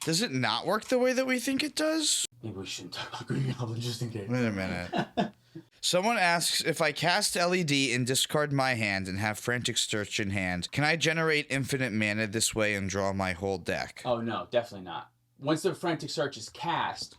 Does it not work the way that we think it does? Maybe we shouldn't talk about Green Goblin just in case. Wait a minute. Someone asks, if I cast LED and discard my hand and have Frantic Search in hand, can I generate infinite mana this way and draw my whole deck? Oh, no, definitely not. Once the Frantic Search is cast,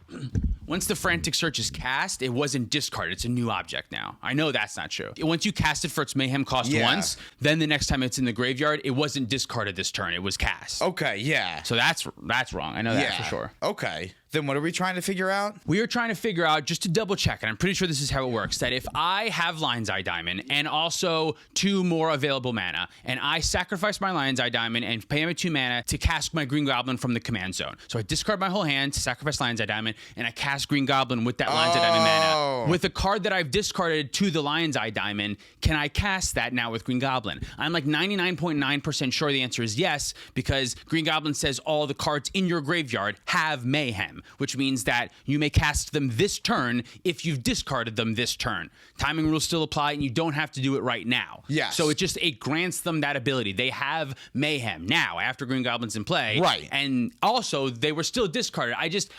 it wasn't discarded. It's a new object now. I know that's not true. Once you cast it for its mayhem cost once, then the next time it's in the graveyard, it wasn't discarded this turn. It was cast. Okay, yeah. So that's wrong. I know that for sure. Okay. Then what are we trying to figure out? We are trying to figure out, just to double check, and I'm pretty sure this is how it works, that if I have Lion's Eye Diamond and also 2 more available mana, and I sacrifice my Lion's Eye Diamond and pay him a 2 mana to cast my Green Goblin from the command zone. So I discard my whole hand to sacrifice Lion's Eye Diamond, and I cast Green Goblin with that Lion's Eye Diamond mana. With a card that I've discarded to the Lion's Eye Diamond, can I cast that now with Green Goblin? I'm like 99.9% sure the answer is yes, because Green Goblin says all the cards in your graveyard have mayhem, which means that you may cast them this turn if you've discarded them this turn. Timing rules still apply, and you don't have to do it right now. Yes. So it grants them that ability. They have mayhem now after Green Goblin's in play. Right. And also, they were still discarded.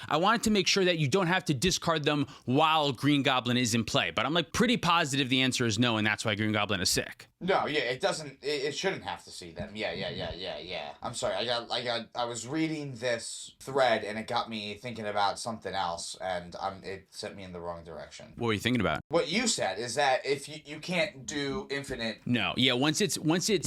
I wanted to make sure that you don't have to discard them while Green Goblin is in play. But I'm like pretty positive the answer is no, and that's why Green Goblin is sick. No, yeah, it doesn't. It shouldn't have to see them. Yeah. I'm sorry. I was reading this thread and it got me thinking about something else, and it sent me in the wrong direction. What were you thinking about? What you said is that if you can't do infinite. No, yeah. Once it's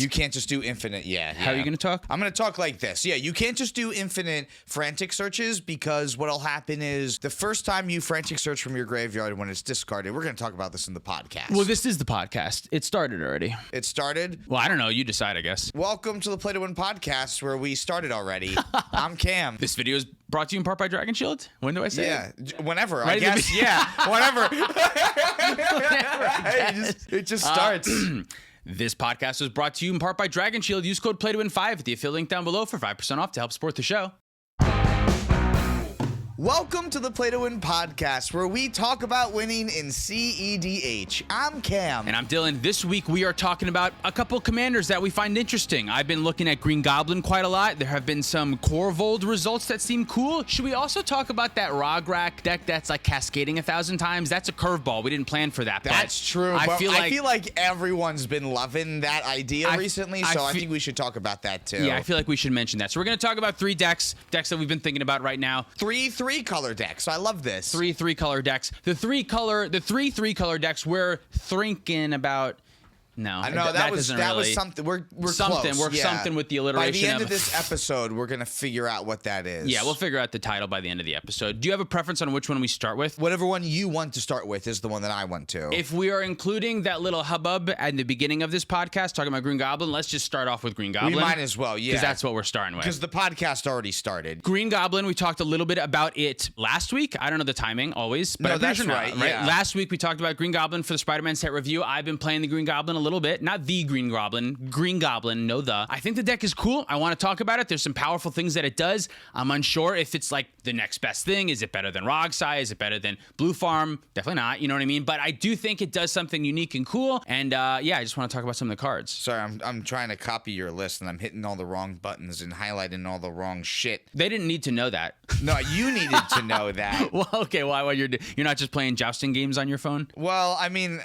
you can't just do infinite. Yeah. How are you gonna talk? I'm gonna talk like this. Yeah, you can't just do infinite frantic searches, because what'll happen is the first time you frantic search from your graveyard when it's discarded. We're gonna talk about this in the podcast. Well, this is the podcast. It started already. It started? Well, I don't know. You decide, I guess. Welcome to the Play to Win podcast, where we started already. I'm Cam. This video is brought to you in part by Dragon Shield. When do I say it? Whenever, right, I guess. Yeah, whenever. It just starts. This podcast was brought to you in part by Dragon Shield. Use code PLAYTOWIN5 at the affiliate link down below for 5% off to help support the show. Welcome to the Play to Win podcast, where we talk about winning in cEDH. I'm Cam. And I'm Dylan. This week we are talking about a couple commanders that we find interesting. I've been looking at Green Goblin quite a lot. There have been some KORVOLD results that seem cool. Should we also talk about that ROGRAKH deck that's like cascading 1,000 times? That's a curveball. We didn't plan for that. That's true. I feel like everyone's been loving that idea recently, so I think we should talk about that too. Yeah, I feel like we should mention that. So we're going to talk about 3 decks that we've been thinking about right now. Three color decks. I love this. 3 color decks. The 3 color decks we're thinking about. No, I know that was something. We're something. Close. We're something with the alliteration. By the end of this episode, we're gonna figure out what that is. Yeah, we'll figure out the title by the end of the episode. Do you have a preference on which one we start with? Whatever one you want to start with is the one that I want to. If we are including that little hubbub at the beginning of this podcast talking about Green Goblin, let's just start off with Green Goblin. We might as well, yeah, because that's what we're starting with. Because the podcast already started. Green Goblin. We talked a little bit about it last week. I don't know the timing always, but no, that's right. Yeah. Last week we talked about Green Goblin for the Spider-Man set review. I've been playing the Green Goblin a little bit, not the Green Goblin, no the. I think the deck is cool. I want to talk about it. There's some powerful things that it does. I'm unsure if it's like the next best thing. Is it better than ROGSI? Is it better than Blue Farm? Definitely not. You know what I mean? But I do think it does something unique and cool. And yeah, I just want to talk about some of the cards. Sorry, I'm trying to copy your list and I'm hitting all the wrong buttons and highlighting all the wrong shit. They didn't need to know that. No, you needed to know that. Well, okay. Why you're not just playing jousting games on your phone? Well, I mean,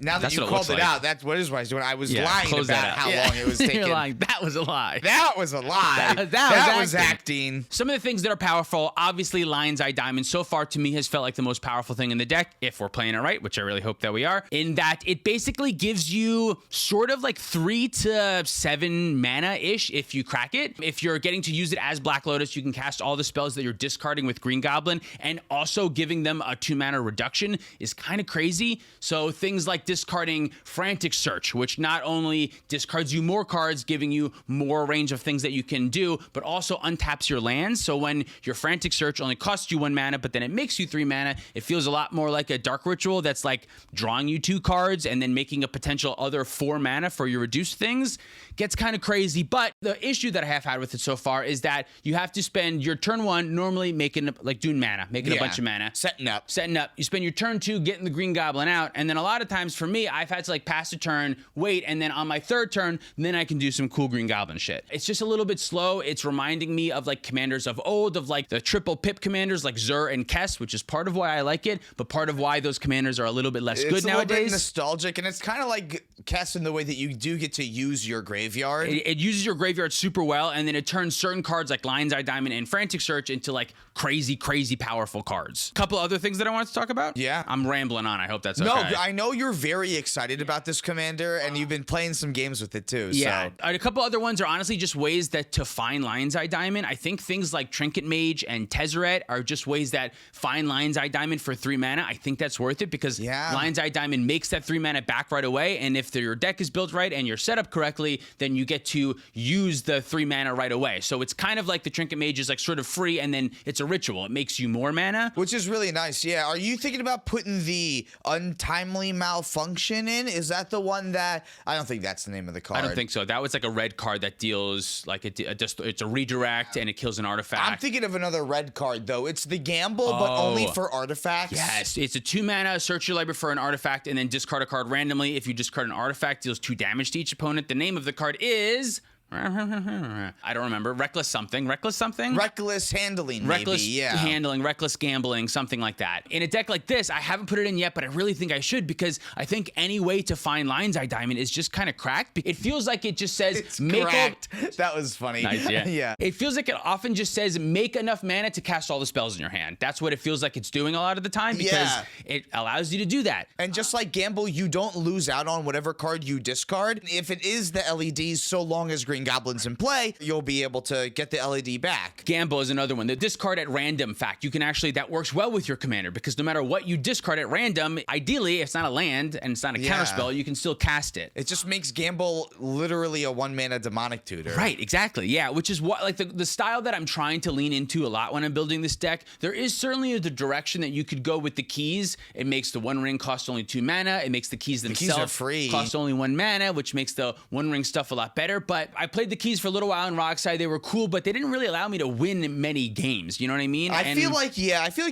now that you called it out, that's what is what I was doing. I was lying about how long it was taking. You're lying. That was a lie. That was a lie. That was acting. Some of the things that are powerful, obviously Lion's Eye Diamond so far to me has felt like the most powerful thing in the deck, if we're playing it right, which I really hope that we are, in that it basically gives you sort of like 3 to 7 mana-ish if you crack it. If you're getting to use it as Black Lotus, you can cast all the spells that you're discarding with Green Goblin, and also giving them a 2 mana reduction is kind of crazy. So things like discarding Frantic Search, which not only discards you more cards, giving you more range of things that you can do, but also untaps your lands. So when your Frantic Search only costs you 1 mana, but then it makes you 3 mana, it feels a lot more like a Dark Ritual that's like drawing you 2 cards and then making a potential other 4 mana for your reduced things. Gets kind of crazy, but the issue that I have had with it so far is that you have to spend your turn 1 normally making, like doing mana, making a bunch of mana. Setting up. You spend your turn 2 getting the Green Goblin out, and then a lot of times for me, I've had to like pass pass a turn, wait, and then on my third turn, then I can do some cool Green Goblin shit. It's just a little bit slow. It's reminding me of like commanders of old, of like the triple pip commanders like Zur and Kess, which is part of why I like it, but part of why those commanders are a little bit less good nowadays. It's a little bit nostalgic, and it's kind of like Kess in the way that you do get to use your graveyard. It uses your graveyard super well, and then it turns certain cards like Lion's Eye Diamond and Frantic Search into like crazy powerful cards. Couple other things that I wanted to talk about. Yeah. I'm rambling on. I hope that's okay. No, I know you're very excited about this commander, and you've been playing some games with it too. Yeah. So. A couple other ones are honestly just ways that to find Lion's Eye Diamond. I think things like Trinket Mage and Tezzeret are just ways that find Lion's Eye Diamond for 3 mana. I think that's worth it because Lion's Eye Diamond makes that 3 mana back right away, and if your deck is built right and you're set up correctly, then you get to use the 3 mana right away. So it's kind of like the Trinket Mage is like sort of free, and then it's a ritual. It makes you more mana. Which is really nice, yeah. Are you thinking about putting the Untimely Malfunction in? Is that the one that... I don't think that's the name of the card. I don't think so. That was like a red card that deals like it's a redirect and it kills an artifact. I'm thinking of another red card, though. It's the Gamble, but only for artifacts. Yes, it's a 2 mana, search your library for an artifact, and then discard a card randomly. If you discard an artifact, deals 2 damage to each opponent. The name of the card is... I don't remember. Reckless something. Reckless something? Reckless handling, reckless maybe, yeah. handling, reckless gambling, something like that. In a deck like this, I haven't put it in yet, but I really think I should because I think any way to find Lion's Eye Diamond is just kind of cracked. It feels like it just says... It's cracked. That was funny. Nice, yeah. Yeah. It feels like it often just says make enough mana to cast all the spells in your hand. That's what it feels like it's doing a lot of the time because it allows you to do that. And just like Gamble, you don't lose out on whatever card you discard. If it is the LEDs, so long as Green Goblin's in play, you'll be able to get the LED back. Gamble is another one. The discard at random fact. You can actually, that works well with your commander because no matter what you discard at random, ideally, it's not a land and it's not a counterspell, you can still cast it. It just makes Gamble literally a 1 mana demonic tutor. Right, exactly. Yeah, which is what, like the style that I'm trying to lean into a lot when I'm building this deck. There is certainly the direction that you could go with the keys. It makes the 1 ring cost only 2 mana. It makes the keys themselves cost only 1 mana, which makes the 1 ring stuff a lot better. But I played the keys for a little while in Rockside. They were cool, but they didn't really allow me to win many games. You know what I mean? I feel like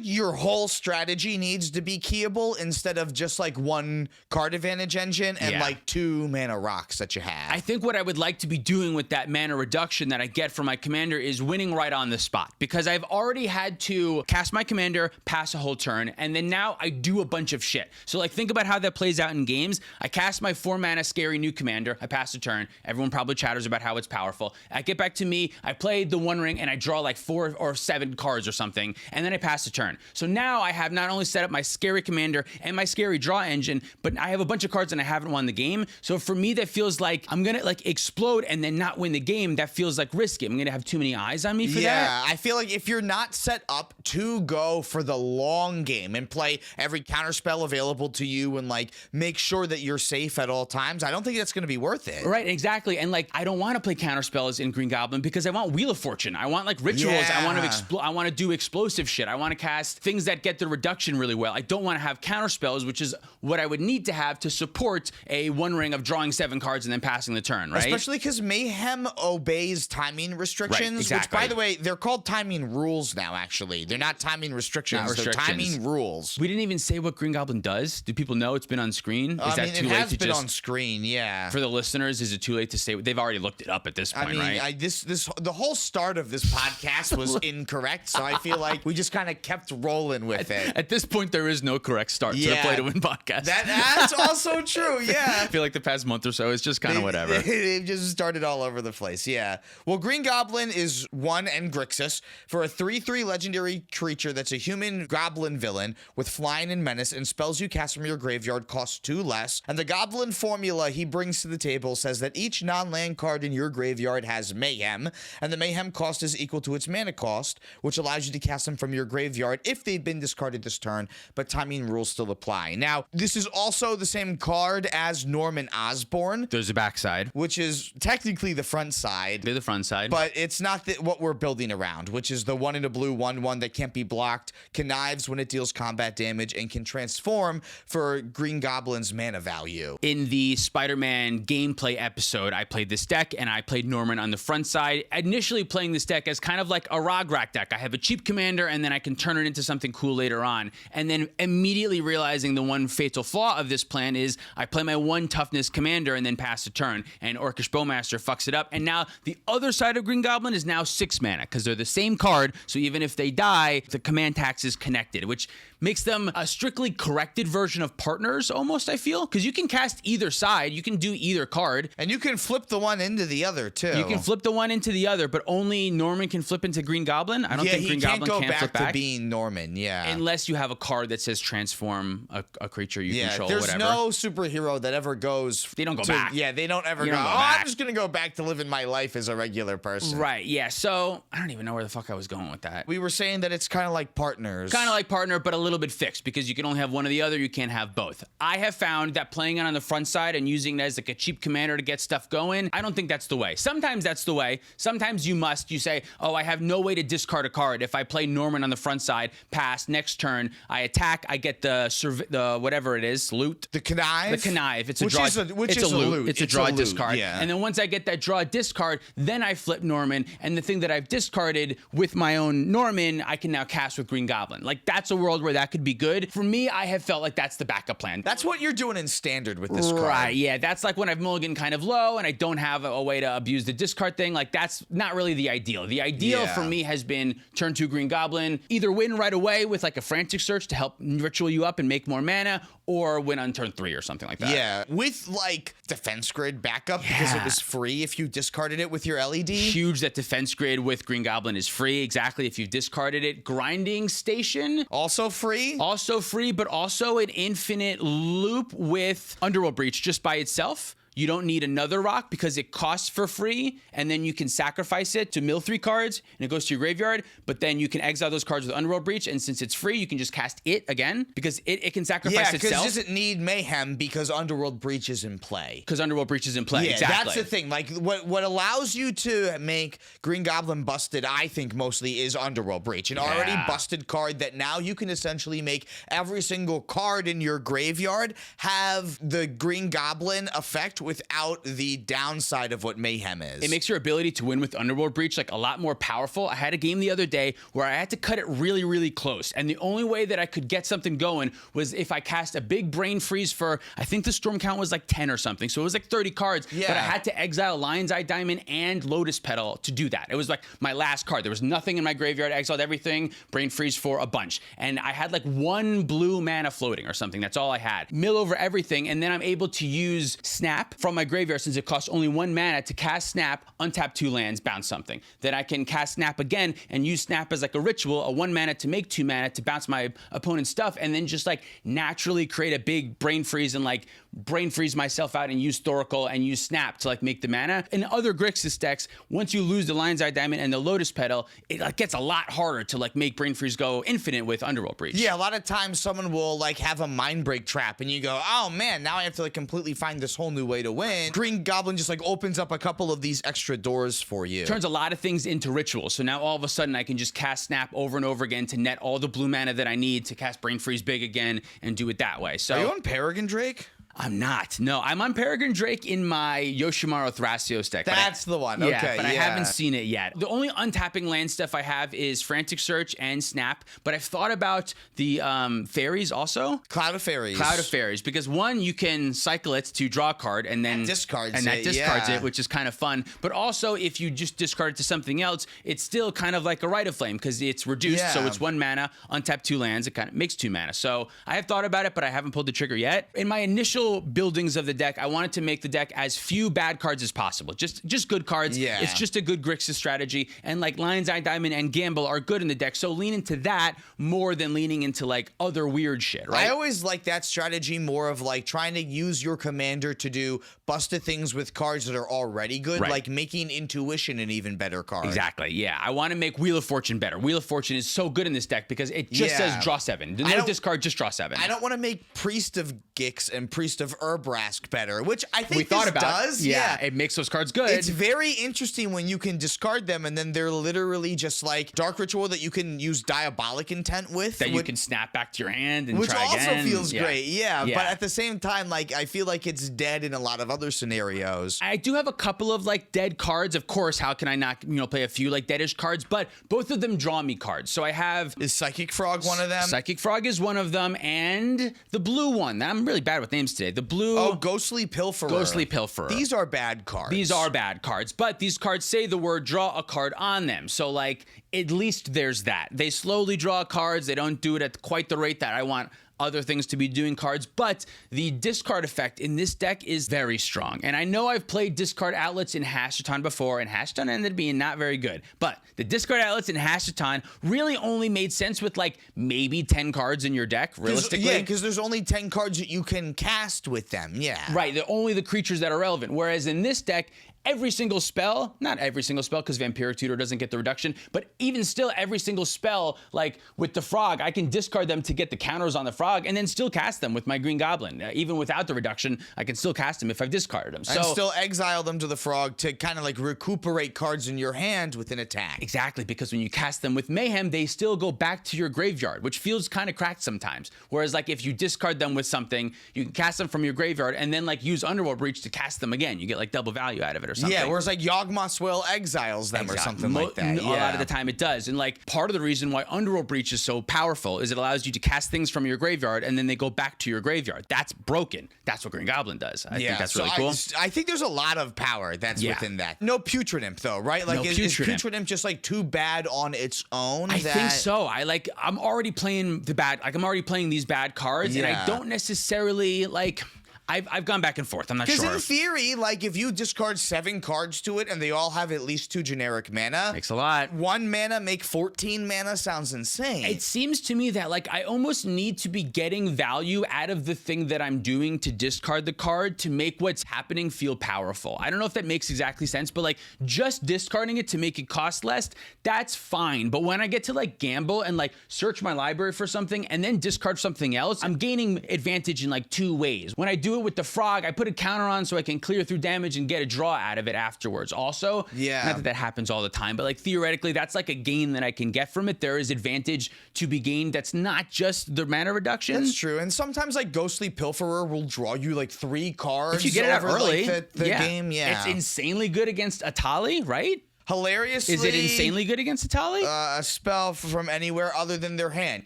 your whole strategy needs to be keyable instead of just like 1 card advantage engine and like 2 mana rocks that you have. I think what I would like to be doing with that mana reduction that I get from my commander is winning right on the spot because I've already had to cast my commander, pass a whole turn, and then now I do a bunch of shit. So like think about how that plays out in games. I cast my 4 mana scary new commander, I pass a turn. Everyone probably chatters about how it's powerful. I get back to me, I play the 1 ring and I draw like 4 or 7 cards or something, and then I pass a turn. So now I have not only set up my scary commander and my scary draw engine, but I have a bunch of cards and I haven't won the game. So for me, that feels like I'm gonna like explode and then not win the game. That feels like risky. I'm gonna have too many eyes on me for that. Yeah, I feel like if you're not set up to go for the long game and play every counterspell available to you and like make sure that you're safe at all times, I don't think that's gonna be worth it. Right, exactly. And like I don't want to play counterspells in Green Goblin because I want Wheel of Fortune. I want like rituals. I want to do explosive shit. I want to cast things that get the reduction really well. I don't want to have counterspells, which is what I would need to have to support a 1 ring of drawing 7 cards and then passing the turn, right? Especially because Mayhem obeys timing restrictions, right, exactly. Which, by the way, they're called timing rules now, actually. They're not timing restrictions, they're timing rules. We didn't even say what Green Goblin does. Do people know it's been on screen? Is that too late to just... It has been on screen, yeah. For the listeners, is it too late to say? They've already looked it up at this point, right? The whole start of this podcast was incorrect, so I feel like we just kind of kept rolling with it. At this point, there is no correct start to the Play to Win podcast. That's also true, yeah. I feel like the past month or so, it's just kind of whatever. They've just started all over the place, yeah. Well, Green Goblin is 1 and Grixis for a 3/3 legendary creature that's a human goblin villain with flying and menace, and spells you cast from your graveyard cost 2 less. And the goblin formula he brings to the table says that each non-land card in your graveyard has Mayhem, and the Mayhem cost is equal to its mana cost, which allows you to cast them from your graveyard if they've been discarded this turn, but timing rules still apply. Now, this is also the same card as Norman Osborn. There's a backside, which is technically the front side. They're the front side. But it's not what we're building around, which is the 1 in a blue 1/1 that can't be blocked, connives when it deals combat damage, and can transform for Green Goblin's mana value. In the Spider-Man gameplay episode, I played this deck, and I played Norman on the front side. Initially playing this deck as kind of like a ROGRAKH deck. I have a cheap commander, and then I can turn it into something cool later on. And then immediately realizing the one fatal flaw of this plan is I play my 1 toughness commander and then pass a turn, and Orcish Bowmaster fucks it up. And now the other side of Green Goblin is now 6 mana, because they're the same card, so even if they die, the command tax is connected, which makes them a strictly corrected version of partners, almost, I feel, because you can cast either side, you can do either card. And you can flip the one into the other, too. You can flip the one into the other, but only Norman can flip into Green Goblin. I don't think Green Goblin can flip back to being Norman, unless you have a card that says transform a creature you control, there's whatever. no superhero that ever goes... They don't go back. Yeah, they don't ever go, I'm just going to go back to living my life as a regular person. Right, yeah, so I don't even know where the fuck I was going with that. We were saying that it's kind of like partners. Kind of like partner, but a little bit fixed, because you can only have one or the other, you can't have both. I have found that playing it on the front side and using it as like a cheap commander to get stuff going, I don't think that's the way. Sometimes that's the way. Sometimes you say, oh, I have no way to discard a card. If I play Norman on the front side, pass, next turn, I attack, I get the whatever it is, loot. The connive? The connive. It's a draw. It's a loot. It's a draw discard. Yeah. And then once I get that draw discard, then I flip Norman, and the thing that I've discarded with my own Norman, I can now cast with Green Goblin. Like, that's a world where that could be good. For me, I have felt like that's the backup plan. That's what you're doing in standard with this card. Right, yeah. That's like when I've mulliganed kind of low and I don't have a way to abuse the discard thing. Like, that's not really the ideal. The ideal for me has been turn 2 Green Goblin, either win right away with like a Frantic Search to help ritual you up and make more mana, or win on turn 3 or something like that. Yeah, with like Defense Grid backup because it was free if you discarded it with your LED. Huge that Defense Grid with Green Goblin is free, exactly, if you've discarded it. Grinding Station. Also free? Also free, but also an infinite loop with Underworld Breach just by itself. You don't need another rock because it costs for free, and then you can sacrifice it to mill 3 cards, and it goes to your graveyard, but then you can exile those cards with Underworld Breach, and since it's free, you can just cast it again, because it can sacrifice itself. Yeah, because it doesn't need Mayhem because Underworld Breach is in play. Because Underworld Breach is in play, exactly. That's the thing. Like, what allows you to make Green Goblin busted, I think, mostly is Underworld Breach. An already busted card that now you can essentially make every single card in your graveyard have the Green Goblin effect without the downside of what Mayhem is. It makes your ability to win with Underworld Breach like a lot more powerful. I had a game the other day where I had to cut it really, really close, and the only way that I could get something going was if I cast a big Brain Freeze for, I think the storm count was like 10 or something, so it was like 30 cards, but I had to exile Lion's Eye Diamond and Lotus Petal to do that. It was like my last card. There was nothing in my graveyard. I exiled everything, Brain Freeze for a bunch, and I had like 1 blue mana floating or something. That's all I had. Mill over everything, and then I'm able to use Snap from my graveyard, since it costs only 1 mana to cast Snap, untap 2 lands, bounce something. Then I can cast Snap again and use Snap as like a ritual, a 1 mana to make 2 mana to bounce my opponent's stuff, and then just like naturally create a big Brain Freeze and like Brain Freeze myself out and use Thoracle and use Snap to like make the mana. In other Grixis decks, once you lose the Lion's Eye Diamond and the Lotus Petal, it like gets a lot harder to like make Brain Freeze go infinite with Underworld Breach. Yeah, a lot of times someone will like have a Mind Break trap and you go, oh man, now I have to like completely find this whole new way to win. Green Goblin just like opens up a couple of these extra doors for you. Turns a lot of things into rituals. So now all of a sudden I can just cast Snap over and over again to net all the blue mana that I need to cast Brain Freeze big again and do it that way. So are you on Peregrine Drake? I'm not. No, I'm on Peregrine Drake in my Yoshimaru Thrasios deck. That's the one. Yeah, okay, but I haven't seen it yet. The only untapping land stuff I have is Frantic Search and Snap, but I've thought about the fairies also. Cloud of Fairies. Cloud of Fairies, because one, you can cycle it to draw a card and then... that discards it, which is kind of fun. But also, if you just discard it to something else, it's still kind of like a Rite of Flame, because it's reduced, so it's 1 mana, untap 2 lands, it kind of makes 2 mana. So I have thought about it, but I haven't pulled the trigger yet. In my initial buildings of the deck, I wanted to make the deck as few bad cards as possible. Just good cards. Yeah. It's just a good Grixis strategy. And like Lion's Eye Diamond and Gamble are good in the deck. So lean into that more than leaning into like other weird shit, right? I always like that strategy more of like trying to use your commander to do busted things with cards that are already good, like making Intuition an even better card. Exactly, yeah. I want to make Wheel of Fortune better. Wheel of Fortune is so good in this deck because it just says draw 7. No discard, just draw 7. I don't want to make Priest of Gix and Priest Ghost of ROGRAKH better, which I think We thought this about. does. Yeah. It makes those cards good. It's very interesting when you can discard them and then they're literally just like Dark Ritual that you can use Diabolic Intent with. that you can snap back to your hand and which try also again. feels Yeah. great. Yeah. Yeah. But at the same time, like, I feel like it's dead in a lot of other scenarios. I do have a couple of like dead cards. Of course, how can I not, play a few like deadish cards? But both of them draw me cards. So I have Is Psychic Frog one of them? Psychic Frog is one of them, and the blue one. I'm really bad with names today. The blue. Oh, Ghostly Pilferer. Ghostly Pilferer. These are bad cards. These are bad cards, but these cards say the word draw a card on them. So, like, at least there's that. They slowly draw cards. They don't do it at quite the rate that I want other things to be doing cards, but the discard effect in this deck is very strong. And I know I've played discard outlets in Hashaton before, and Hashaton ended up being not very good. But the discard outlets in Hashaton really only made sense with like maybe 10 cards in your deck, realistically. Yeah, because there's only 10 cards that you can cast with them. Yeah. Right, they're only the creatures that are relevant. Whereas in this deck, every single spell, not every single spell because Vampiric Tutor doesn't get the reduction, but even still every single spell, like with the Frog, I can discard them to get the counters on the Frog and then still cast them with my Green Goblin. Even without the reduction, I can still cast them if I've discarded them. So, and still exile them to the Frog to kind of like recuperate cards in your hand with an attack. Exactly, because when you cast them with Mayhem, they still go back to your graveyard, which feels kind of cracked sometimes. Whereas like if you discard them with something, you can cast them from your graveyard and then like use Underworld Breach to cast them again. You get like double value out of it or something. Yeah, whereas like Yawgmoth's Will exiles them or something like that. A lot of the time it does. And like part of the reason why Underworld Breach is so powerful is it allows you to cast things from your graveyard and then they go back to your graveyard. That's broken. That's what Green Goblin does. I think that's really cool. I think there's a lot of power that's within that. No Putrid Imp though, right? Like No is Putrid Imp just like too bad on its own? I think so. I'm already playing I'm already playing these bad cards and I don't necessarily like I've gone back and forth. I'm not sure. Because in theory, like if you discard 7 cards to it and they all have at least 2 generic mana, makes a lot. 1 mana make 14 mana sounds insane. It seems to me that like I almost need to be getting value out of the thing that I'm doing to discard the card to make what's happening feel powerful. I don't know if that makes exactly sense, but like just discarding it to make it cost less, that's fine. But when I get to like gamble and like search my library for something and then discard something else, I'm gaining advantage in like 2 ways. When I do it with the Frog, I put a counter on so I can clear through damage and get a draw out of it afterwards. Also, not that happens all the time, but like theoretically, that's like a gain that I can get from it. There is advantage to be gained that's not just the mana reduction. That's true. And sometimes like Ghostly Pilferer will draw you like 3 cards if you get it out early. Like, the game. Yeah. It's insanely good against Atali, right? Hilariously, is it insanely good against Atali? A spell from anywhere other than their hand.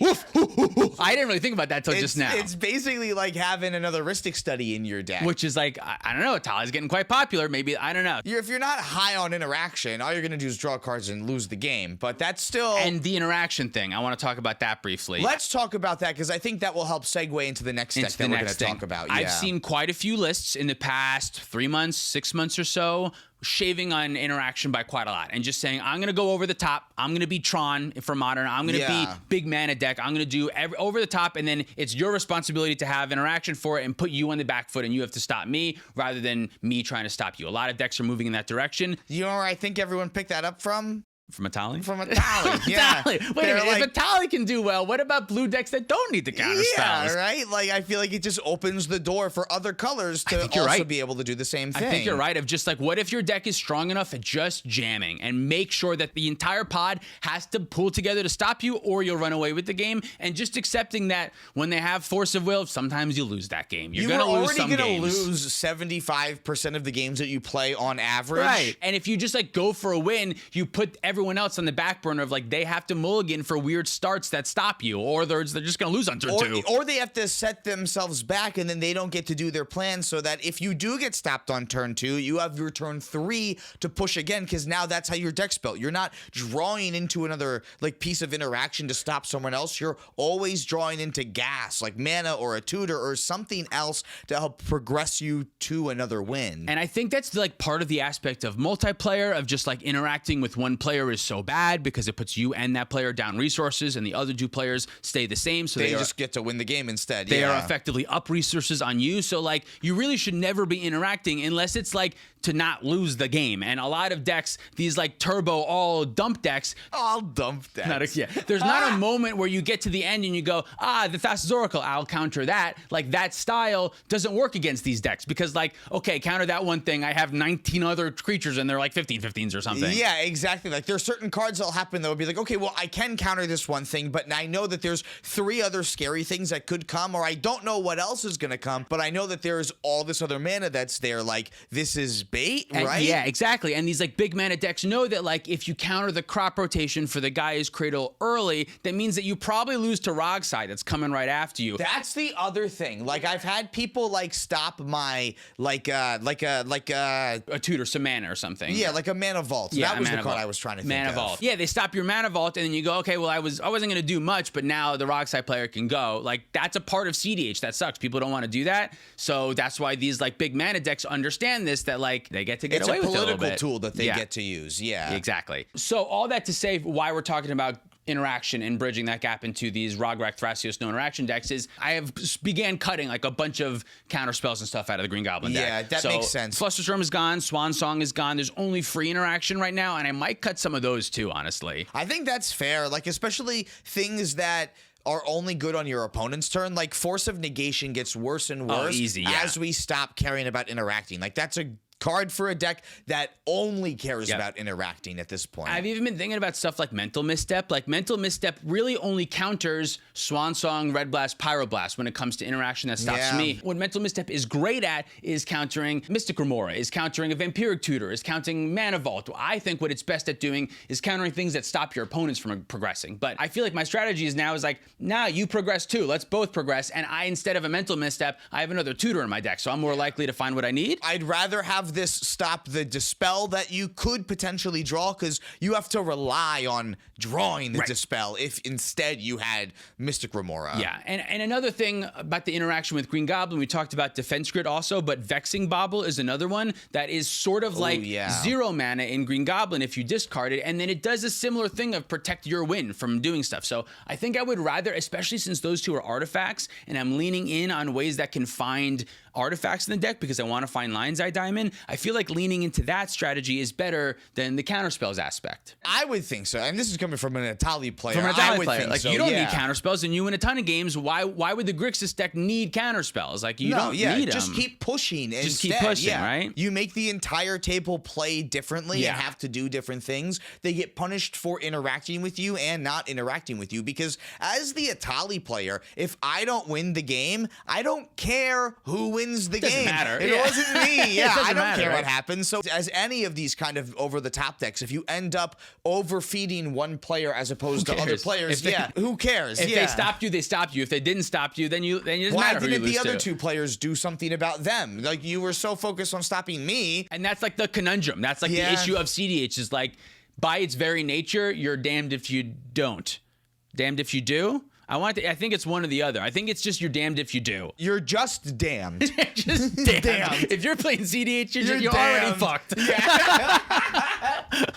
I didn't really think about that till just now. It's basically like having another Rhystic Study in your deck. Which is like, I don't know, Atali's getting quite popular. Maybe, I don't know. If you're not high on interaction, all you're going to do is draw cards and lose the game. But that's still... And the interaction thing, I want to talk about that briefly. Let's talk about that because I think that will help segue into the next deck that we're going to talk about. Yeah. I've seen quite a few lists in the past 3 months, 6 months or so, shaving on interaction by quite a lot and just saying, I'm going to go over the top. I'm going to be Tron for Modern. I'm going to be big mana deck. I'm going to do over the top, and then it's your responsibility to have interaction for it and put you on the back foot, and you have to stop me rather than me trying to stop you. A lot of decks are moving in that direction. You know where I think everyone picked that up from? From Atali? From Atali, yeah. Wait a minute, like, if Atali can do well, what about blue decks that don't need the counter spells? Yeah, right? Like, I feel like it just opens the door for other colors to also be able to do the same thing. I think you're right, of just like, what if your deck is strong enough at just jamming and make sure that the entire pod has to pull together to stop you or you'll run away with the game, and just accepting that when they have Force of Will, sometimes you lose that game. You're going to lose some games. You're already going to lose 75% of the games that you play on average. Right, and if you just like go for a win, you put everyone else on the back burner of like they have to mulligan for weird starts that stop you, or they're just going to lose on turn 2. Or they have to set themselves back and then they don't get to do their plan, so that if you do get stopped on turn 2, you have your turn 3 to push again, because now that's how your deck's built. You're not drawing into another like piece of interaction to stop someone else. You're always drawing into gas, like mana or a tutor or something else to help progress you to another win. And I think that's like part of the aspect of multiplayer, of just like interacting with one player is so bad because it puts you and that player down resources, and the other 2 players stay the same. So they just get to win the game instead. They are effectively up resources on you. So like you really should never be interacting unless it's like to not lose the game. And a lot of decks, these like turbo all dump decks, All dump decks. there's not a moment where you get to the end and you go, the Thassa's Oracle, I'll counter that. Like that style doesn't work against these decks because like, okay, counter that one thing. I have 19 other creatures and they're like 15/15s or something. Yeah, exactly. Like there's certain cards that'll happen that will be like, okay, well, I can counter this one thing, but I know that there's 3 other scary things that could come, or I don't know what else is going to come, but I know that there's all this other mana that's there. Like this is bait, right? Yeah, exactly. And these like big mana decks know that like if you counter the crop rotation for the Gaia's Cradle early, that means that you probably lose to Rogside that's coming right after you. That's the other thing. Like I've had people like stop my like a tutor some mana or something. yeah, like a mana vault. Yeah, that was the mana card vault. I was trying to think Mana of. vault. Yeah, they stop your mana vault and then you go, okay, well I wasn't gonna do much, but now the Rogside player can go. Like that's a part of cEDH that sucks. People don't want to do that, so that's why these like big mana decks understand this, that like they get to get It's away a with it a little political bit. tool that they get to use. Yeah. Exactly. So all that to say why we're talking about interaction and bridging that gap into these ROGRAKH Thrasios no interaction decks is I have began cutting like a bunch of counter spells and stuff out of the Green Goblin deck. Yeah, that makes sense. Flusterstorm is gone, Swan Song is gone. There's only free interaction right now, and I might cut some of those too, honestly. I think that's fair. Like especially things that are only good on your opponent's turn. Like Force of Negation gets worse and worse easy, yeah. as we stop caring about interacting. Like that's a card for a deck that only cares about interacting at this point. I've even been thinking about stuff like Mental Misstep. Like Mental Misstep really only counters Swan Song, Red Blast, Pyroblast when it comes to interaction that stops me. What Mental Misstep is great at is countering Mystic Remora, is countering a Vampiric Tutor, is countering Mana Vault. I think what it's best at doing is countering things that stop your opponents from progressing. But I feel like my strategy is now is like, nah, you progress too. Let's both progress. And I, instead of a Mental Misstep, I have another tutor in my deck. So I'm more likely to find what I need. I'd rather have this stop the Dispel that you could potentially draw, because you have to rely on drawing the Dispel if instead you had Mystic Remora. Yeah, and another thing about the interaction with Green Goblin, we talked about Defense Grid also, but Vexing Bauble is another one that is sort of like 0 mana in Green Goblin if you discard it, and then it does a similar thing of protect your win from doing stuff. So I think I would rather, especially since those two are artifacts, and I'm leaning in on ways that can find artifacts in the deck because I want to find Lion's Eye Diamond, I feel like leaning into that strategy is better than the counterspells aspect. I would think so. And this is coming from an Atali player. From an Atali player. Think like, so, you don't need counterspells, and you win a ton of games. Why would the Grixis deck need counterspells? Like, you don't need them. Just keep pushing. Just keep pushing, right? You make the entire table play differently and have to do different things. They get punished for interacting with you and not interacting with you, because as the Atali player, if I don't win the game, I don't care who wins the game. Matter. It wasn't me. Yeah, I don't matter, care right? what happens. So as any of these kind of over-the-top decks, if you end up overfeeding one player as opposed to other players, who cares? If they stopped you, they stopped you. If they didn't stop you, then it doesn't matter who you lose to. Why didn't the other two players do something about them? Like, you were so focused on stopping me. And that's like the conundrum. That's like the issue of cEDH is like, by its very nature, you're damned if you don't. Damned if you do? I think it's one or the other. I think it's just you're damned if you do. You're just damned. Just damned. If you're playing cEDH, you're already fucked. Yeah.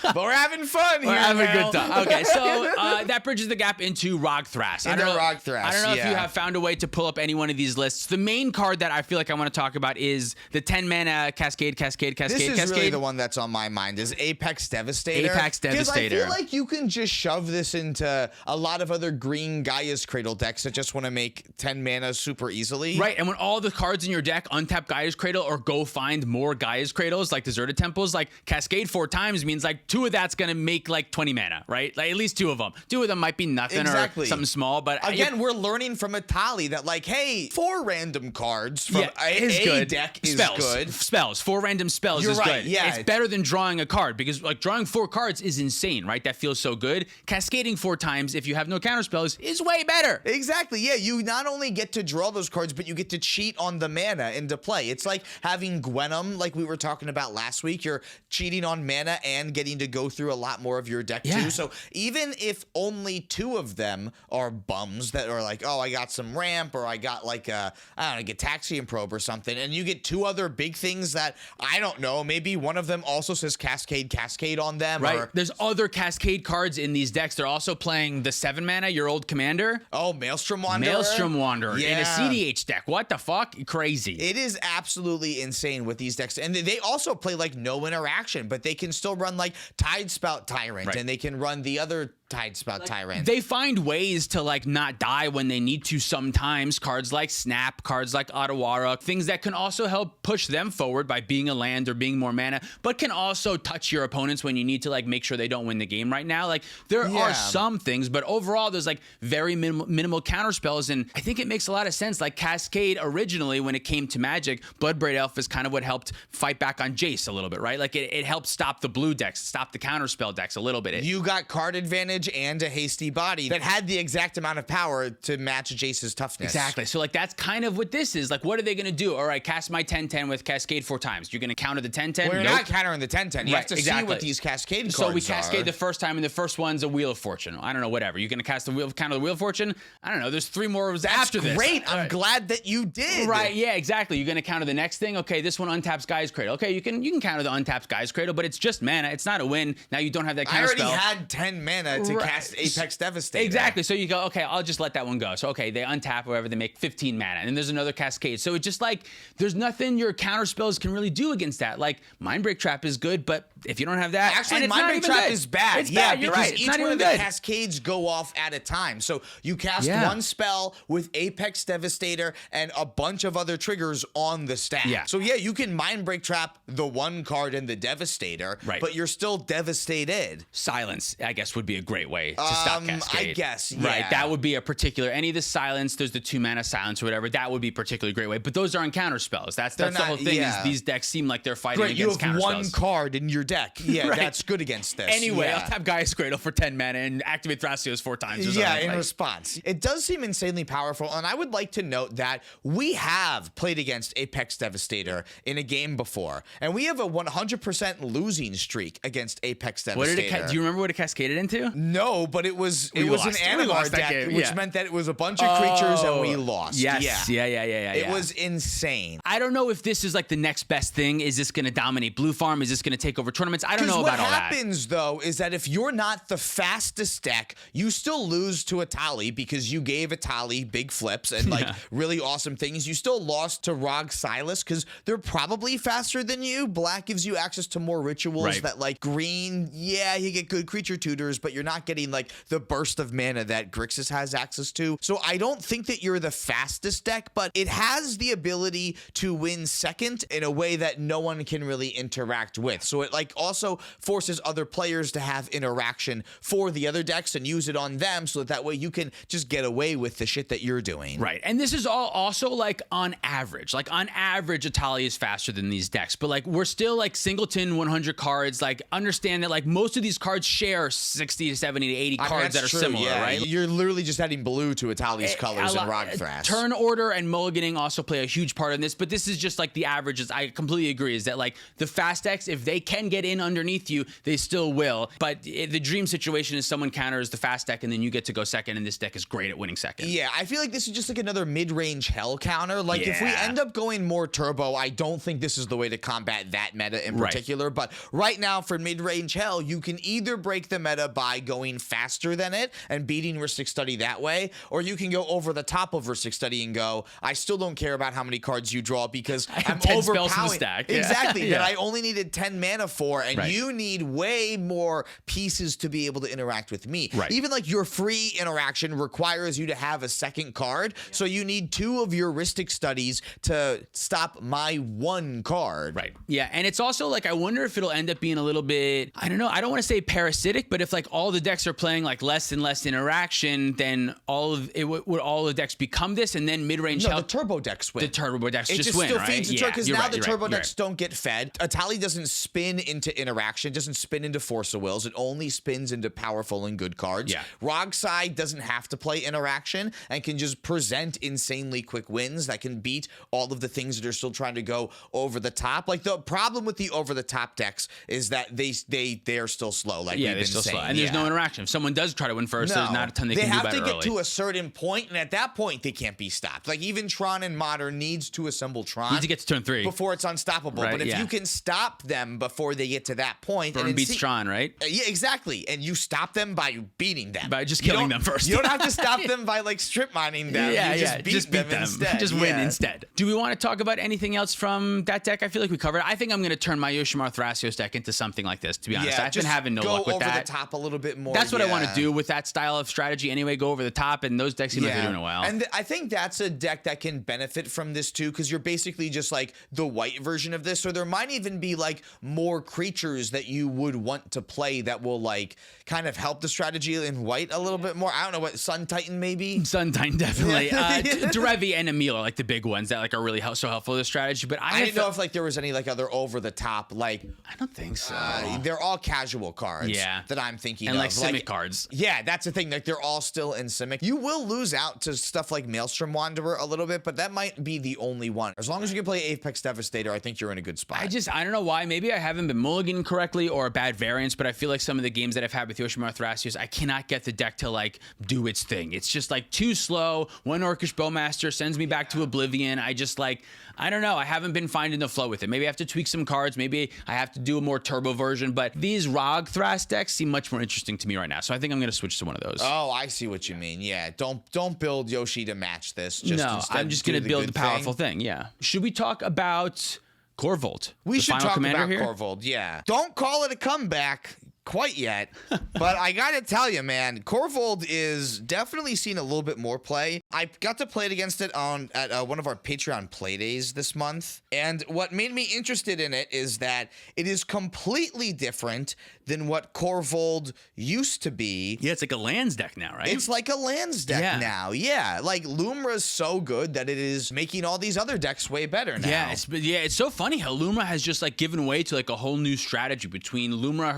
But we're having fun here. We're having a good time. Okay, so that bridges the gap into ROGThras. I don't know if you have found a way to pull up any one of these lists. The main card that I feel like I want to talk about is the 10 mana Cascade. This is really the one that's on my mind, is Apex Devastator. Apex Devastator. Because I feel like you can just shove this into a lot of other green Gaia's Cradle decks that just want to make 10 mana super easily. Right, and when all the cards in your deck untap Gaia's Cradle or go find more Gaia's Cradles, like Deserted Temples, like Cascade 4 times means like 2 of that's going to make like 20 mana, right? Like at least 2 of them. 2 of them might be nothing or something small, but again, we're learning from Atali that like, hey, 4 random cards from a deck is good. Spells, 4 random spells is good. Yeah, it's better than drawing a card, because like drawing 4 cards is insane, right? That feels so good. Cascading 4 times if you have no counter spells is way better. Exactly. Yeah, you not only get to draw those cards, but you get to cheat on the mana into play. It's like having Gwenum, like we were talking about last week. You're cheating on mana and getting to go through a lot more of your deck too. So even if only 2 of them are bums that are like, oh, I got some ramp, or I got like a, I don't know, Gitaxian probe or something, and you get 2 other big things that, I don't know, maybe one of them also says Cascade on them. Right. Or, There's other Cascade cards in these decks. They're also playing the 7 mana, your old commander. oh, Maelstrom Wanderer. Maelstrom Wanderer in a Yeah. cEDH deck. What the fuck? Crazy. It is absolutely insane with these decks. And they also play like no interaction, but they can still run like Tidespout Tyrant, Right. and they can run the other Tidespout Tyrant. They find ways to like not die when they need to sometimes. Cards like Snap, cards like Otawara, things that can also help push them forward by being a land or being more mana, but can also touch your opponents when you need to like make sure they don't win the game right now. Like there Yeah. are some things, but overall there's like very minimal counter spells, and I think it makes a lot of sense. Like Cascade originally, when it came to Magic, Bloodbraid Elf is kind of what helped fight back on Jace a little bit, right? Like it helped stop the blue decks, stop the counter spell decks a little bit. You got card advantage and a hasty body that had the exact amount of power to match Jace's toughness. Exactly. So like that's kind of what this is. Like, what are they going to do? All right, cast my 10/10 with Cascade 4 times. You're going to counter the 10/10? We're Nope. not countering the 10/10. You have Right, to see exactly. what these Cascade cards So we cascade are. the first time, and the first one's a Wheel of Fortune. I don't know, whatever. You're going to cast the counter the Wheel of Fortune? I don't know. There's 3 more after this. Great. I'm glad that you did. Right, yeah, exactly. You're going to counter the next thing. Okay, this one untaps Guy's Cradle. Okay, you can counter the untapped Guy's Cradle, but it's just mana. It's not a win. Now you don't have that I counter already spell. had 10 mana to Right. cast Apex Devastator. Exactly. So you go, okay, I'll just let that one go. So, okay, they untap whatever, they make 15 mana. And then there's another Cascade. So it's just like, there's nothing your counter spells can really do against that. Like, Mindbreak Trap is good, but if you don't have that, Actually, and it's not Mindbreak even Trap good. is bad. It's yeah, bad, you're because right. It's each not one even of the good. cascades go off at a time. So you cast Yeah. one spell with Apex Devastator and a bunch of other triggers on the stack. Yeah. So yeah, you can Mindbreak Trap the one card in the Devastator, Right. but you're still devastated. Silence, I guess, would be a great way to stop Cascade. I guess, Right, yeah. that would be a particular, any of the silence, there's the 2 mana silence or whatever, that would be a particularly great way. But those aren't counter spells. That's the not- whole thing, yeah. is these decks seem like they're fighting Great, you against have counter one spells. card in your deck. Yeah, Right. that's good against this. Anyway, yeah. I'll tap Gaia's Cradle for 10 mana and activate Thrasios 4 times or something. Yeah, in Like, response. It does seem insanely powerful, and I would like to note that we have played against Apex Devastator in a game before, and we have a 100% losing streak against Apex what did Devastator. it? Do you remember what it cascaded into? No, but it was We an lost. We Animar lost that deck, game, which yeah. meant that it was a bunch of creatures and we lost. Yes. Yeah. Yeah. It was insane. I don't know if this is like the next best thing. Is this going to dominate Blue Farm? Is this going to take over tournaments? I don't know about all what that. happens, though, is that if you're not the fastest deck, you still lose to Atali because you gave Atali big flips and like really awesome things. You still lost to Rog Silas because they're probably faster than you. Black gives you access to more rituals Right. that like green, yeah, you get good creature tutors, but you're not getting like the burst of mana that Grixis has access to. So I don't think that you're the fastest deck, but it has the ability to win second in a way that no one can really interact with. So it like also forces other players to have interaction for the other decks and use it on them so that way you can just get away with the shit that you're doing. Right. And this is all also like on average. Like on average, Atali is faster than these decks. But like we're still like singleton 100 cards. Like understand that like most of these cards share 60 to 70 to 80 cards That's that are true, similar, yeah. right? You're literally just adding blue to Atali's colors and Rog Thras. Turn order and mulliganing also play a huge part in this, but this is just like the averages. I completely agree, is that like the fast decks, if they can get in underneath you, they still will. But the dream situation is someone counters the fast deck and then you get to go second, and this deck is great at winning second. Yeah, I feel like this is just like another mid-range hell counter. Like if we Yeah. end up going more turbo, I don't think this is the way to combat that meta in Right. particular. But right now for mid-range hell, you can either break the meta by going faster than it and beating Ristic Study that way, or you can go over the top of Ristic Study and go, I still don't care about how many cards you draw because I'm 10 spells in the overpowering. stack. Yeah. Exactly, that Yeah. I only needed 10 mana for, and Right. you need way more pieces to be able to interact with me. Right. Even like your free interaction requires you to have a second card, so you need 2 of your Ristic Studies to stop my 1 card. Right. Yeah. And it's also like, I wonder if it'll end up being a little bit, I don't know, I don't want to say parasitic, but if like all the decks are playing like less and less interaction, then all of it would all the decks become this, and then mid-range No, hell. the turbo decks win. The turbo decks it just just win, still right? feeds the Yeah, because you're now right, the you're turbo right, you're decks don't get fed. Atali doesn't spin into interaction, doesn't spin into Force of Wills. It only spins into powerful and good cards. Yeah. Rogside doesn't have to play interaction and can just present insanely quick wins that can beat all of the things that are still trying to go over the top. Like, the problem with the over the top decks is that they're still slow. Like, Yeah, we've they're been still slow. saying. And there's Yeah. no interaction. If someone does try to win first, there's not a ton they can do have about to it get early. to a certain point, and at that point, they can't be stopped. Like, even Tron and Modern needs to assemble Tron. Need to get to turn 3. Before it's unstoppable. Right, but if yeah. you can stop them before they get to that point. Burn beats Tron, right? Yeah, exactly. And you stop them by beating them. By just You killing don't- them first. You don't have to stop them by, like, strip mining them. You just beat them instead. Just win Yeah. instead. Do we want to talk about anything else from that deck? I feel like we covered it. I think I'm going to turn my Yoshimaru Thrasios deck into something like this, to be honest. I've been just having no luck with go over that. the top a little bit more. That's what I want to yeah. do with that style of strategy anyway, go over the top, and those decks seem like they're doing it well. And I think that's a deck that can benefit from this too, because you're basically just like the white version of this. So there might even be like more creatures that you would want to play that will like kind of help the strategy in white a little bit more. I don't know what, Sun Titan maybe? Sun Titan, definitely. Derevi and Emil are like the big ones that like are really so helpful to the strategy. But I didn't know if like there was any like other over the top like I don't think so. they're all casual cards Yeah. that I'm thinking and of. like Simic cards. Yeah, that's the thing. Like they're all still in Simic. You will lose out to stuff like Maelstrom Wanderer a little bit, but that might be the only one. As long as you can play Apex Devastator, I think you're in a good spot. I don't know why. Maybe I haven't been mulliganing correctly or a bad variance, but I feel like some of the games that I've had with Yoshimaru Thrasios, I cannot get the deck to like do its thing. It's just like too slow. One Orcish Bowmaster sends me back to Oblivion. I just like, I don't know. I haven't been finding the flow with it. Maybe I have to tweak some cards. Maybe I have to do a more turbo version, but these ROG Thras decks seem much more interesting to me right now. So I think I'm going to switch to one of those. Oh, I see what you mean. Yeah, don't build Yoshi to match this. Just No, instead I'm just do going to the build good the powerful thing. Yeah. Should we talk about KORVOLD? We the should final talk commander about here? KORVOLD. Yeah, don't call it a comeback quite yet, but I gotta tell you, man, KORVOLD is definitely seeing a little bit more play. I got to play it against it at one of our Patreon play days this month, and what made me interested in it is that it is completely different than what KORVOLD used to be. Yeah, it's like a lands deck now, right? It's like a lands deck now. Yeah, like Lumra's so good that it is making all these other decks way better now. Yeah, it's so funny how Lumra has just like given way to like a whole new strategy between Lumra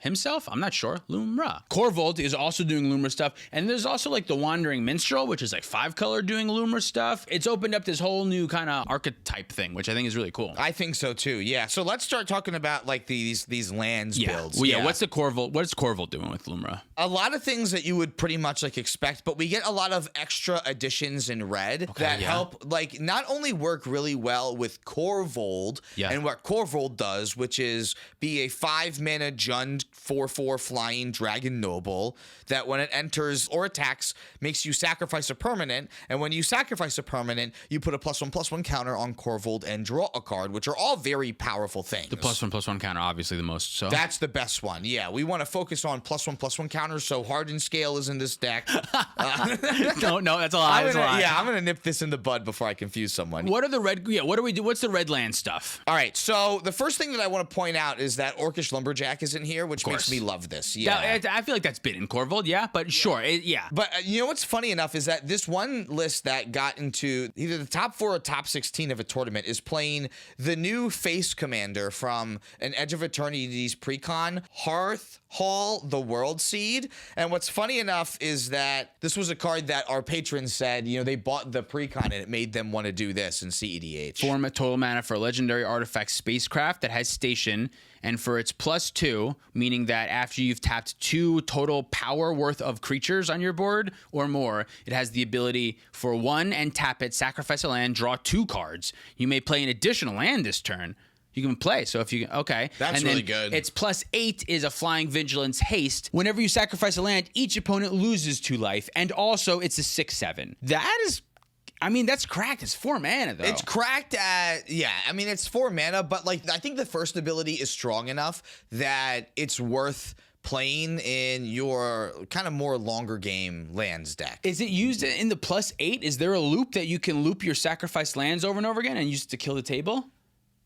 himself, I'm not sure, Lumra. KORVOLD is also doing Lumra stuff, and there's also like the Wandering Minstrel, which is like 5-color doing Lumra stuff. It's opened up this whole new kind of archetype thing, which I think is really cool. I think so too. Yeah. So let's start talking about like these lands builds. Well, yeah. What's KORVOLD doing with Lumra? A lot of things that you would pretty much like expect, but we get a lot of extra additions in red that help like not only work really well with KORVOLD and what KORVOLD does, which is be a 5-mana Jund 4/4 flying dragon noble that when it enters or attacks makes you sacrifice a permanent, and when you sacrifice a permanent, you put a +1/+1 counter on KORVOLD and draw a card, which are all very powerful things. The +1/+1 counter, obviously the most. So that's the best one. Yeah, we want to focus on +1/+1 counters. So Hardened Scale is in this deck. no, that's a lie. Yeah, I'm gonna nip this in the bud before I confuse someone. What are the red? Yeah, what do we do? What's the red land stuff? All right, so the first thing that I want to point out is that Orcish Lumberjack is in here, which makes me love this. Yeah, I feel like that's been in KORVOLD, but sure, But you know what's funny enough is that this one list that got into either the top 4 or top 16 of a tournament is playing the new face commander from an Edge of Eternity's precon, Hearth Hall, the World Seed. And what's funny enough is that this was a card that our patrons said, you know, they bought the precon and it made them want to do this in cEDH. 4 total mana for a legendary artifact spacecraft that has station, and for its +2, meaning that after you've tapped 2 total power worth of creatures on your board or more, it has the ability for 1 and tap it, sacrifice a land, draw 2 cards. You may play an additional land this turn. You can play. So if you that's and really good. Its +8 is a Flying Vigilance haste. Whenever you sacrifice a land, each opponent loses 2 life, and also it's a 6/7. That is. I mean, that's cracked. It's 4 mana, though. It's cracked at, I mean, it's 4 mana, but, like, I think the first ability is strong enough that it's worth playing in your kind of more longer game lands deck. Is it used in the +8? Is there a loop that you can loop your sacrificed lands over and over again and use it to kill the table?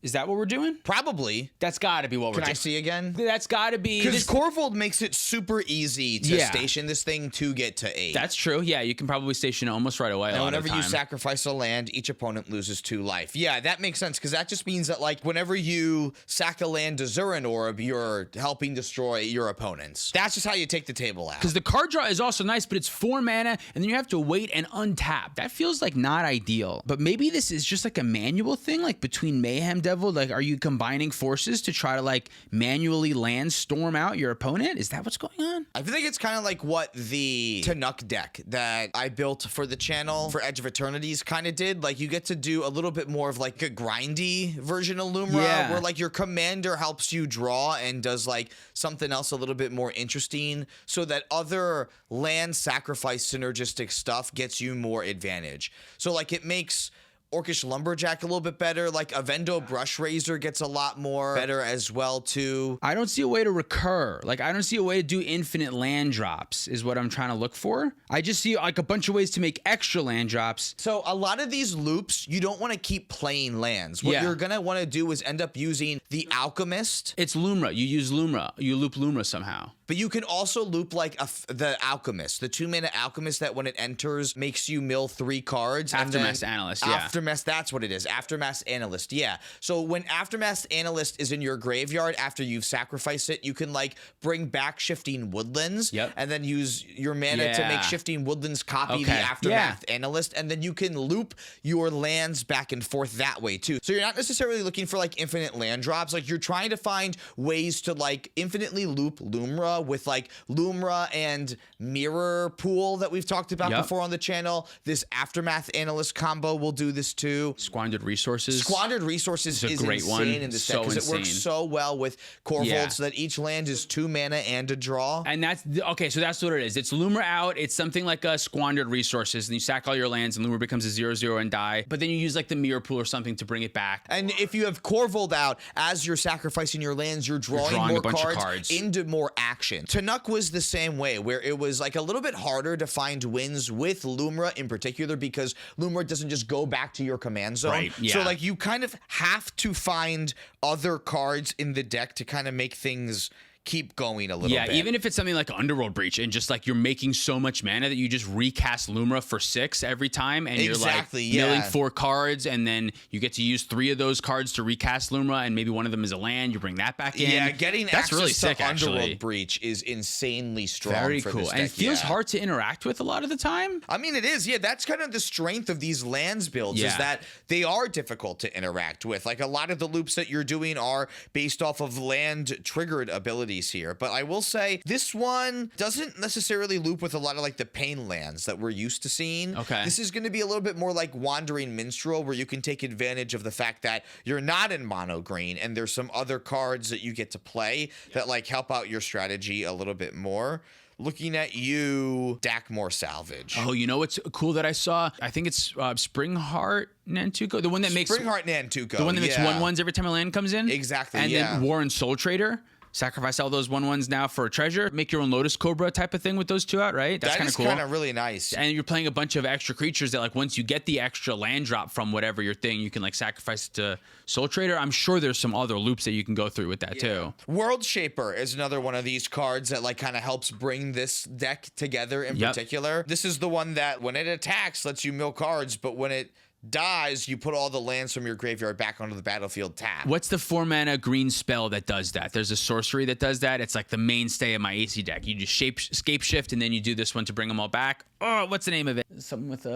Is that what we're doing? Probably. That's got to be what we're Can doing. I see again? That's got to be. Because KORVOLD makes it super easy to Yeah. station this thing to get to 8. That's true. Yeah, you can probably station it almost right away. And whenever you sacrifice a land, each opponent loses 2 life. Yeah, that makes sense, because that just means that, like, whenever you sack a land to Zurin Orb, you're helping destroy your opponents. That's just how you take the table out. Because the card draw is also nice, but it's 4 mana, and then you have to wait and untap. That feels like not ideal. But maybe this is just like a manual thing, like between Mayhem Devil. Like, are you combining forces to try to like manually land storm out your opponent? Is that what's going on? I think it's kind of like what the Tanuk deck that I built for the channel for Edge of Eternities kind of did. Like, you get to do a little bit more of like a grindy version of Lumra, where like your commander helps you draw and does like something else a little bit more interesting, so that other land sacrifice synergistic stuff gets you more advantage. So like it makes Orcish Lumberjack a little bit better. Like Avendo Brush Razor gets a lot more better as well too. I don't see a way to recur. Like, I don't see a way to do infinite land drops is what I'm trying to look for. I just see like a bunch of ways to make extra land drops. So a lot of these loops, you don't want to keep playing lands. What you're going to want to do is end up using the Alchemist. It's Lumra. You use Lumra. You loop Lumra somehow. But you can also loop like the Alchemist, the 2-mana Alchemist that when it enters makes you mill 3 cards. Aftermath Analyst, yeah. Aftermath, that's what it is. Aftermath Analyst, yeah. So when Aftermath Analyst is in your graveyard after you've sacrificed it, you can like bring back Shifting Woodlands and then use your mana to make Shifting Woodlands copy the Aftermath Analyst, and then you can loop your lands back and forth that way too. So you're not necessarily looking for like infinite land drops. Like, you're trying to find ways to like infinitely loop Lumra with like Lumra and Mirror Pool that we've talked about before on the channel. This Aftermath Analyst combo will do this too. Squandered Resources. Squandered Resources is great insane one. in this deck because it works so well with KORVOLD, so that each land is 2 mana and a draw. And that's okay. So that's what it is. It's Lumra out. It's something like a Squandered Resources, and you sack all your lands, and Lumra becomes a 0/0 and die. But then you use like the Mirror Pool or something to bring it back. And if you have KORVOLD out, as you're sacrificing your lands, you're drawing more a bunch of cards into more action. Tanuk was the same way, where it was like a little bit harder to find wins with Lumra in particular, because Lumra doesn't just go back to your command zone. Right, yeah. So like you kind of have to find other cards in the deck to kind of make things keep going a little bit. Yeah, even if it's something like Underworld Breach, and just like you're making so much mana that you just recast Lumra for 6 every time, and you're like milling 4 cards, and then you get to use 3 of those cards to recast Lumra, and maybe one of them is a land. You bring that back in. Yeah, getting that's access really to sick. Underworld Actually, Breach is insanely strong. Very for cool, this deck. and it feels hard to interact with a lot of the time. I mean, it is. Yeah, that's kind of the strength of these lands builds, is that they are difficult to interact with. Like, a lot of the loops that you're doing are based off of land triggered abilities here, but I will say this one doesn't necessarily loop with a lot of like the pain lands that we're used to seeing. Okay. This is going to be a little bit more like Wandering Minstrel, where you can take advantage of the fact that you're not in mono green and there's some other cards that you get to play that like help out your strategy a little bit more. Looking at you, Dakmor Salvage. Oh, you know what's cool that I saw? I think it's Springheart Nantuko, the one that makes Springheart Nantuko, the one that makes 1/1s every time a land comes in. Exactly. And then Warren Soul Trader. Sacrifice all those 1/1s now for a treasure. Make your own Lotus Cobra type of thing with those 2 out, right? That's kind of cool. That is kind of really nice. And you're playing a bunch of extra creatures that, like, once you get the extra land drop from whatever your thing, you can like sacrifice it to Soul Trader. I'm sure there's some other loops that you can go through with that too. World Shaper is another one of these cards that like kind of helps bring this deck together in particular. This is the one that when it attacks lets you mill cards, but when it dies, you put all the lands from your graveyard back onto the battlefield tap. What's the 4-mana green spell that does that? There's a sorcery that does that. It's like the mainstay of my AC deck. You just scape shift, and then you do this one to bring them all back. Oh, what's the name of it? Something with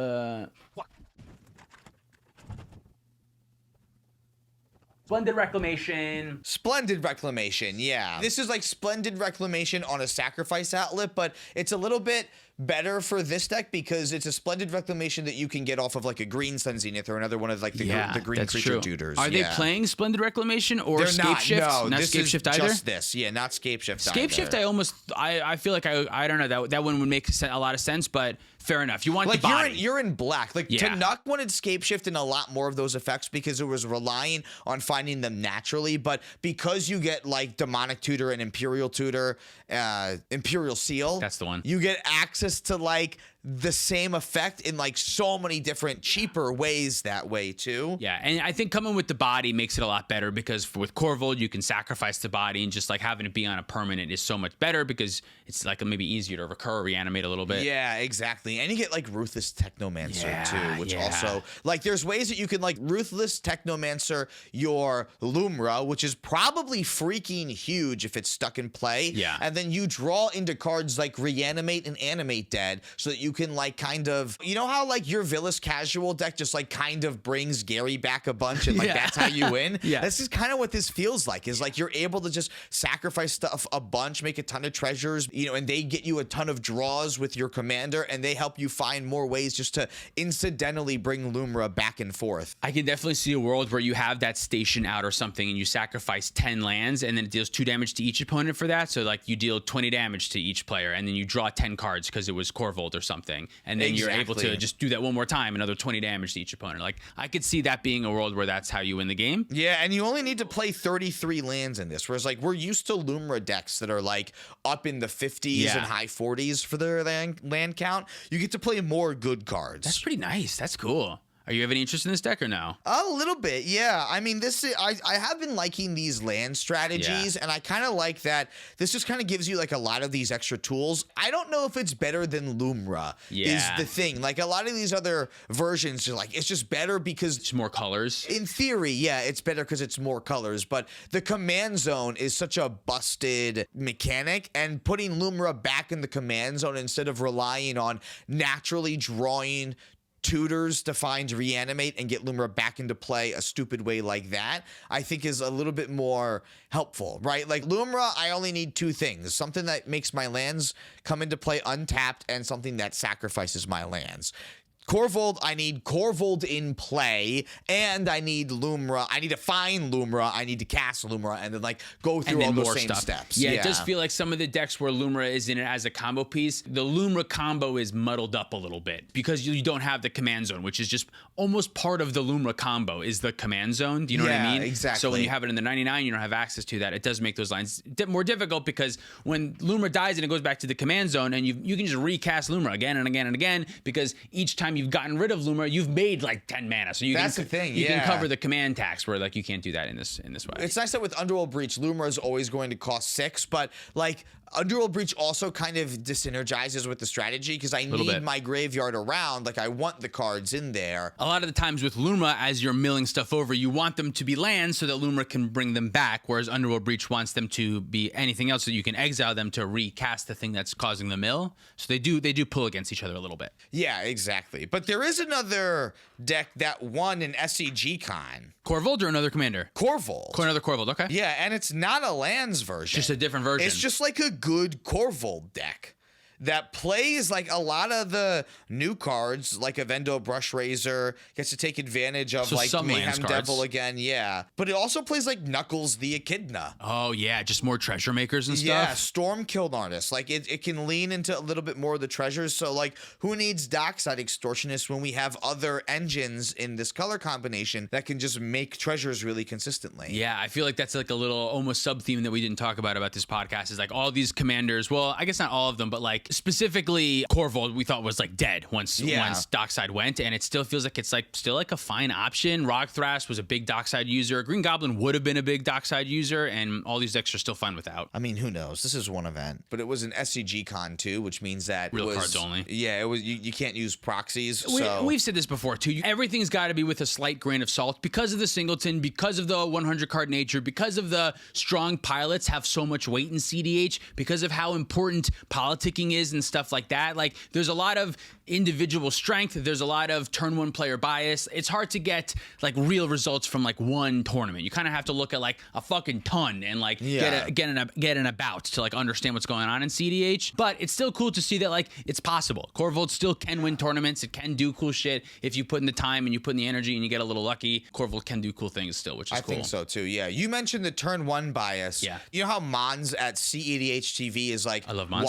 Splendid Reclamation. Splendid Reclamation, yeah. This is like Splendid Reclamation on a sacrifice outlet, but it's a little bit better for this deck because it's a Splendid Reclamation that you can get off of like a green Sun Zenith or another one of like the green creature tutors. Are they playing Splendid Reclamation or They're Scape Shift? No, not this Scape is Shift either? just this. Yeah, not Scape Shift Scape Shift, I feel like I don't know, that one would make a lot of sense, but fair enough. You want like the body. you're in black. Like Tanuk wanted Scape Shift and a lot more of those effects because it was relying on finding them naturally, but because you get like Demonic Tutor and Imperial Tutor, Imperial Seal. That's the one. You get access to like the same effect in like so many different cheaper ways that way too. Yeah, and I think coming with the body makes it a lot better because with KORVOLD you can sacrifice the body, and just like having it be on a permanent is so much better because it's like maybe easier to recur, reanimate a little bit. Yeah, exactly. And you get like Ruthless Technomancer too, which yeah. also like there's ways that you can like Ruthless Technomancer your Lumra, which is probably freaking huge if it's stuck in play. Yeah. And then you draw into cards like Reanimate and Animate Dead so that you can like kind of, you know how like your Villas Casual deck just like kind of brings Gary back a bunch and like that's how you win? Yeah. This is kind of what this feels like, is like you're able to just sacrifice stuff a bunch, make a ton of treasures, you know, and they get you a ton of draws with your commander, and they help you find more ways just to incidentally bring Lumra back and forth. I can definitely see a world where you have that station out or something and you sacrifice 10 lands and then it deals 2 damage to each opponent for that. So like you deal 20 damage to each player and then you draw 10 cards because it was KORVOLD or something. And then you're able to just do that one more time, another 20 damage to each opponent. Like I could see that being a world where that's how you win the game. Yeah, and you only need to play 33 lands in this, whereas like we're used to Lumra decks that are like up in the 50s and high 40s for their land count. You get to play more good cards. That's pretty nice. That's cool. Are you have any interest in this deck or no? A little bit, yeah. I mean, this is, I have been liking these land strategies, and I kind of like that this just kind of gives you like a lot of these extra tools. I don't know if it's better than Lumra is the thing. Like a lot of these other versions are like, it's just better because it's more colors. In theory, yeah, it's better because it's more colors, but the command zone is such a busted mechanic, and putting Lumra back in the command zone instead of relying on naturally drawing tutors to find Reanimate and get Lumra back into play a stupid way like that, I think is a little bit more helpful, right? Like Lumra, I only need 2 things. Something that makes my lands come into play untapped and something that sacrifices my lands. KORVOLD, I need KORVOLD in play, and I need Lumra. I need to find Lumra. I need to cast Lumra, and then like go through all those same steps. Yeah, it does feel like some of the decks where Lumra is in it as a combo piece, the Lumra combo is muddled up a little bit because you don't have the command zone, which is just almost part of the Lumra combo is the command zone. Do you know what I mean? Exactly. So when you have it in the 99, you don't have access to that. It does make those lines more difficult because when Lumra dies and it goes back to the command zone, and you can just recast Lumra again and again and again because each time you've gotten rid of Lumra, you've made like 10 mana. So you the thing. You can cover the command tax where like you can't do that in this way. It's nice that with Underworld Breach, Lumra is always going to cost 6, but like Underworld Breach also kind of disenergizes with the strategy because I need my graveyard around. Like I want the cards in there. A lot of the times with Lumra, as you're milling stuff over, you want them to be lands so that Lumra can bring them back, whereas Underworld Breach wants them to be anything else so you can exile them to recast the thing that's causing the mill. So they do pull against each other a little bit. Yeah, exactly. But there is another deck that won an SCG Con. KORVOLD or another commander? KORVOLD. Another KORVOLD, okay. Yeah, and it's not a lands version. Just a different version. It's just like a good KORVOLD deck that plays like a lot of the new cards, like Avendo Brush Razor, gets to take advantage of like Mayhem Devil again, but it also plays like Knuckles the Echidna. Oh yeah, just more treasure makers and stuff. Yeah, Storm Killed Artist. Like it can lean into a little bit more of the treasures. So like, who needs Dockside Extortionist when we have other engines in this color combination that can just make treasures really consistently? Yeah, I feel like that's like a little almost sub theme that we didn't talk about this podcast. Is like all these commanders. Well, I guess not all of them, but like specifically KORVOLD we thought was like dead once Dockside went, and it still feels like it's like still like a fine option. ROGRAKH was a big Dockside user. Green Goblin would have been a big Dockside user, and all these decks are still fine without. I mean, who knows? This is one event, but it was an SCG Con too, which means that real cards only. Yeah, it was. You can't use proxies. We've said this before too. Everything's got to be with a slight grain of salt because of the singleton, because of the 100 card nature, because of the strong pilots have so much weight in cEDH, because of how important politicking is and stuff like that. Like there's a lot of individual strength. There's a lot of turn 1 player bias. It's hard to get like real results from like one tournament. You kind of have to look at like a fucking ton and like get an about to like understand what's going on in cEDH. But it's still cool to see that like it's possible. KORVOLD still can win tournaments. It can do cool shit if you put in the time and you put in the energy and you get a little lucky. KORVOLD can do cool things still, which is cool. I think so too. Yeah, you mentioned the turn 1 bias. Yeah, you know how Mons at cEDH TV is like, I love Mons.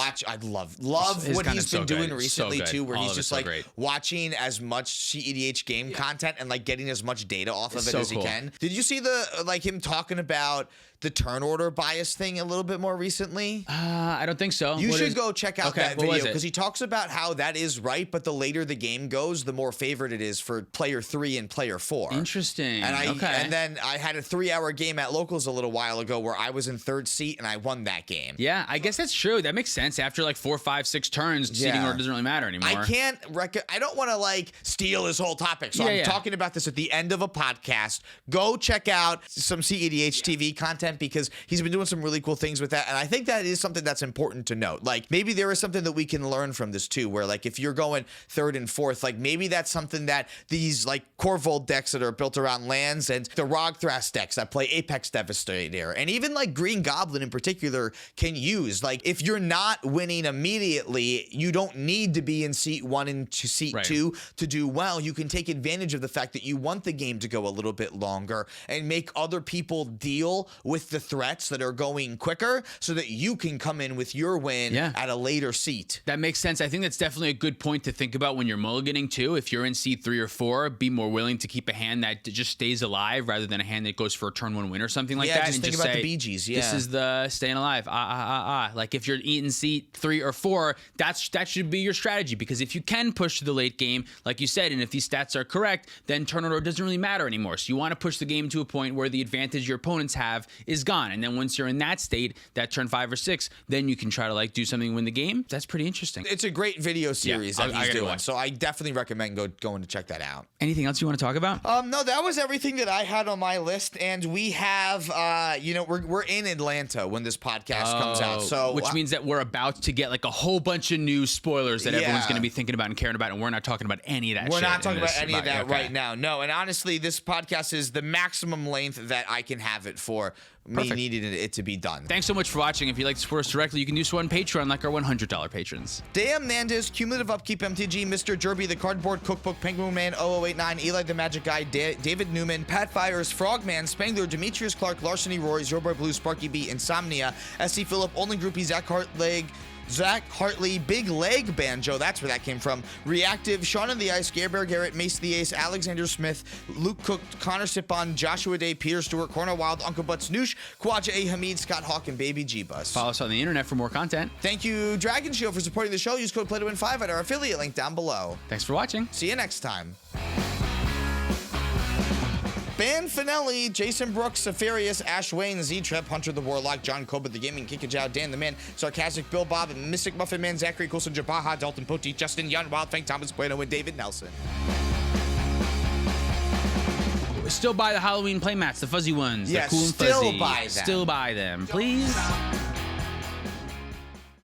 love His what content's he's been so doing good. recently So good. too, where All he's of just it's so like great. watching as much cEDH game content and like getting as much data off of it so as he cool. can. Did you see him talking about the turn order bias thing a little bit more recently? I don't think so. You What should is- go check out Okay, that what was video it? because he talks about how that is right, but the later the game goes, the more favored it is for player 3 and player 4. Interesting. And okay. then I had a 3-hour game at Locals a little while ago where I was in 3rd seat and I won that game. Yeah, I guess that's true. That makes sense. After like 4, 5, 6 turns, seeding Yeah. order doesn't really matter anymore. I don't want to like steal his whole topic, so I'm Yeah. talking about this at the end of a podcast. Go check out some cEDH TV content because he's been doing some really cool things with that, and I think that is something that's important to note. Like maybe there is something that we can learn from this too, where like if you're going 3rd and 4th, like maybe that's something that these like KORVOLD decks that are built around lands and the ROGRAKH decks that play Apex Devastator, and even like Green Goblin in particular can use. Like if you're not winning immediately, you don't need to be in seat 1 and seat Right. 2 to do well. You can take advantage of the fact that you want the game to go a little bit longer and make other people deal with the threats that are going quicker so that you can come in with your win Yeah. at a later seat. That makes sense. I think that's definitely a good point to think about when you're mulliganing too. If you're in seat 3 or 4, be more willing to keep a hand that just stays alive rather than a hand that goes for a turn 1 win or something like Yeah, that. just and think just about say, the Bee Gees, This yeah. is the staying alive. Like if you're eating seat 3 or 4, that should be your strategy, because if you can push to the late game, like you said, and if these stats are correct, then turn order doesn't really matter anymore. So you want to push the game to a point where the advantage your opponents have is gone. And then once you're in that state, that turn 5 or 6, then you can try to like do something to win the game. That's pretty interesting. It's a great video series I that he's gotta doing, watch. so I definitely recommend going to check that out. Anything else you want to talk about? No, that was everything that I had on my list, and we have, we're in Atlanta when this podcast comes out, so which means that we're about to get like a whole bunch of new spoilers that everyone's Yeah. going to be thinking about and caring about, and we're not talking about any of that. we're shit not talking in this about any of that okay. right now. No, and honestly, this podcast is the maximum length that I can have it for. Me Perfect. needing it to be done. Thanks so much for watching. If you'd like to support us directly, you can do so on Patreon, like our $100 patrons. Damn Nandas, Cumulative Upkeep MTG, Mr. Jerby, The Cardboard Cookbook, Penguin Man 0089, Eli the Magic Guy, David Newman, Pat Fires, Frogman, Spangler, Demetrius Clark, Larceny Roy, Zorboy Blue, Sparky B, Insomnia, SC Phillip, Only Groupie, Zach Hartley, Big Leg Banjo, that's where that came from, Reactive, Sean and the Ice, Bear Garrett, Mace the Ace, Alexander Smith, Luke Cook, Connor Sipon, Joshua Day, Peter Stewart, Corner Wild, Uncle Butts, Noosh, Kwaja A. Hamid, Scott Hawk, and Baby G-Bus. Follow us on the internet for more content. Thank you, Dragon Shield, for supporting the show. Use code PLAYTOWIN5 at our affiliate link down below. Thanks for watching. See you next time. Ben Finelli, Jason Brooks, Safarius, Ash Wayne, Z-Trep, Hunter the Warlock, John Coba, The Gaming, Kikajao, Dan the Man, Sarcastic Bill Bob, Mystic Muffin Man, Zachary Coulson, Jabaha, Dalton Poti, Justin Young, Wild Fang, Thomas Bueno, and David Nelson. Still buy the Halloween playmats, the fuzzy ones. Yeah, They're cool and still fuzzy. buy them. Still buy them, please.